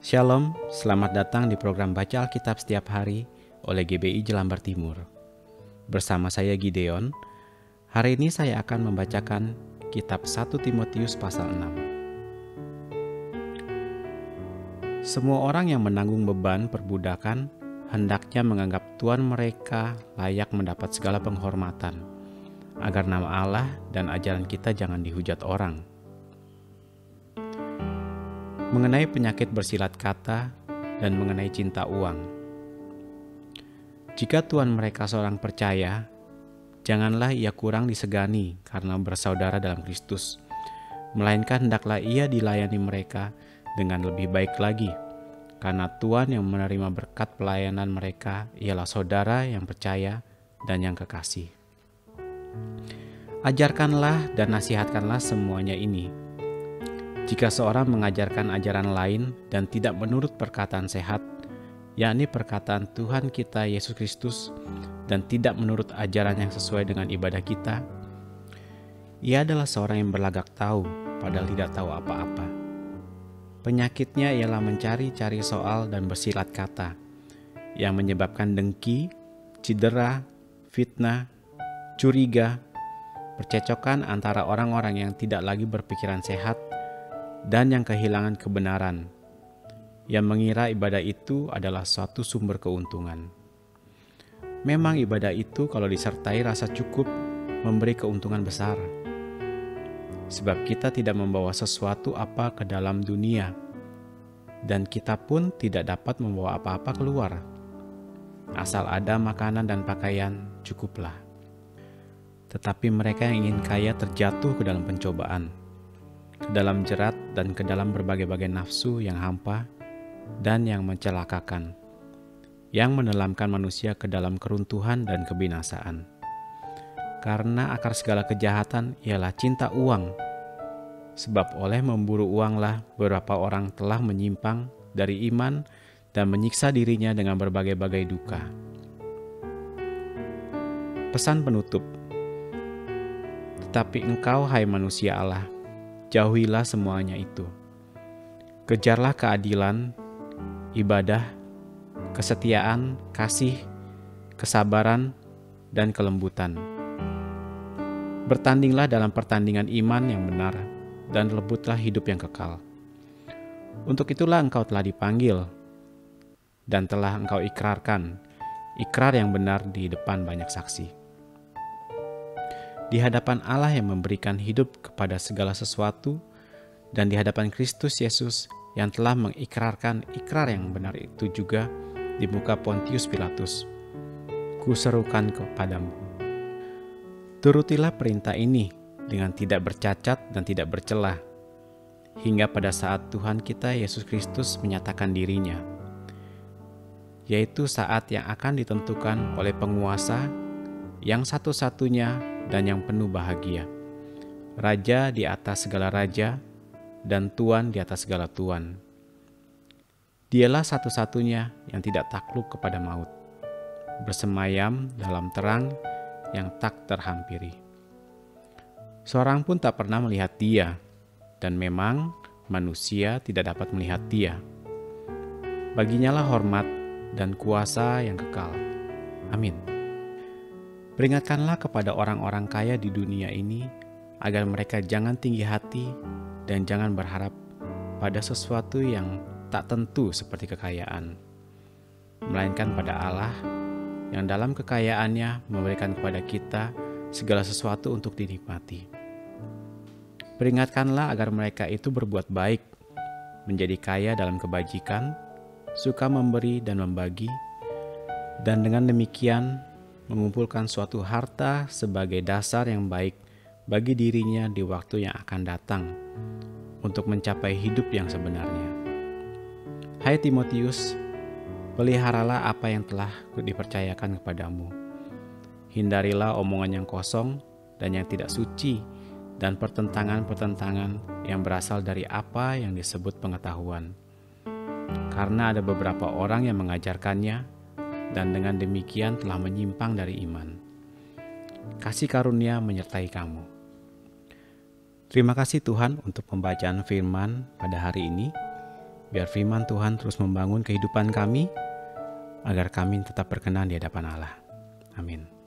Shalom, selamat datang di program Baca Alkitab Setiap Hari oleh GBI Jelambar Timur. Bersama saya Gideon, hari ini saya akan membacakan kitab 1 Timotius pasal 6. Semua orang yang menanggung beban perbudakan hendaknya menganggap tuan mereka layak mendapat segala penghormatan, agar nama Allah dan ajaran kita jangan dihujat orang. Mengenai penyakit bersilat kata dan mengenai cinta uang. Jika tuan mereka seorang percaya, janganlah ia kurang disegani karena bersaudara dalam Kristus, melainkan hendaklah ia dilayani mereka dengan lebih baik lagi, karena tuan yang menerima berkat pelayanan mereka ialah saudara yang percaya dan yang kekasih. Ajarkanlah dan nasihatkanlah semuanya ini. Jika seorang mengajarkan ajaran lain dan tidak menurut perkataan sehat, yakni perkataan Tuhan kita Yesus Kristus, dan tidak menurut ajaran yang sesuai dengan ibadah kita, ia adalah seorang yang berlagak tahu, padahal tidak tahu apa-apa. Penyakitnya ialah mencari-cari soal dan bersilat kata, yang menyebabkan dengki, cedera, fitnah, curiga, percecokan antara orang-orang yang tidak lagi berpikiran sehat, dan yang kehilangan kebenaran, yang mengira ibadah itu adalah suatu sumber keuntungan. Memang ibadah itu kalau disertai rasa cukup memberi keuntungan besar, sebab kita tidak membawa sesuatu apa ke dalam dunia, dan kita pun tidak dapat membawa apa-apa keluar. Asal ada makanan dan pakaian, cukuplah. Tetapi mereka yang ingin kaya terjatuh ke dalam pencobaan, ke dalam jerat dan ke dalam berbagai-bagai nafsu yang hampa dan yang mencelakakan, yang menelamkan manusia ke dalam keruntuhan dan kebinasaan. Karena akar segala kejahatan ialah cinta uang, sebab oleh memburu uanglah beberapa orang telah menyimpang dari iman dan menyiksa dirinya dengan berbagai-bagai duka. Pesan penutup. Tetapi engkau, hai manusia Allah, jauhilah semuanya itu. Kejarlah keadilan, ibadah, kesetiaan, kasih, kesabaran, dan kelembutan. Bertandinglah dalam pertandingan iman yang benar, dan rebutlah hidup yang kekal. Untuk itulah engkau telah dipanggil, dan telah engkau ikrarkan, ikrar yang benar di depan banyak saksi. Di hadapan Allah yang memberikan hidup kepada segala sesuatu, dan di hadapan Kristus Yesus yang telah mengikrarkan ikrar yang benar itu juga di muka Pontius Pilatus, kuserukan kepadamu. Turutilah perintah ini dengan tidak bercacat dan tidak bercela, hingga pada saat Tuhan kita Yesus Kristus menyatakan dirinya, yaitu saat yang akan ditentukan oleh penguasa yang satu-satunya dan yang penuh bahagia, Raja di atas segala raja, dan Tuan di atas segala tuan. Dialah satu-satunya yang tidak takluk kepada maut, bersemayam dalam terang yang tak terhampiri. Seorang pun tak pernah melihat Dia, dan memang manusia tidak dapat melihat Dia. Baginyalah hormat dan kuasa yang kekal. Amin. Peringatkanlah kepada orang-orang kaya di dunia ini agar mereka jangan tinggi hati dan jangan berharap pada sesuatu yang tak tentu seperti kekayaan, melainkan pada Allah yang dalam kekayaannya memberikan kepada kita segala sesuatu untuk dinikmati. Peringatkanlah agar mereka itu berbuat baik, menjadi kaya dalam kebajikan, suka memberi dan membagi, dan dengan demikian mengumpulkan suatu harta sebagai dasar yang baik bagi dirinya di waktu yang akan datang untuk mencapai hidup yang sebenarnya. Hai Timotius, peliharalah apa yang telah dipercayakan kepadamu. Hindarilah omongan yang kosong dan yang tidak suci dan pertentangan-pertentangan yang berasal dari apa yang disebut pengetahuan. Karena ada beberapa orang yang mengajarkannya, dan dengan demikian telah menyimpang dari iman. Kasih karunia menyertai kamu. Terima kasih Tuhan untuk pembacaan firman pada hari ini. Biar firman Tuhan terus membangun kehidupan kami, agar kami tetap berkenan di hadapan Allah. Amin.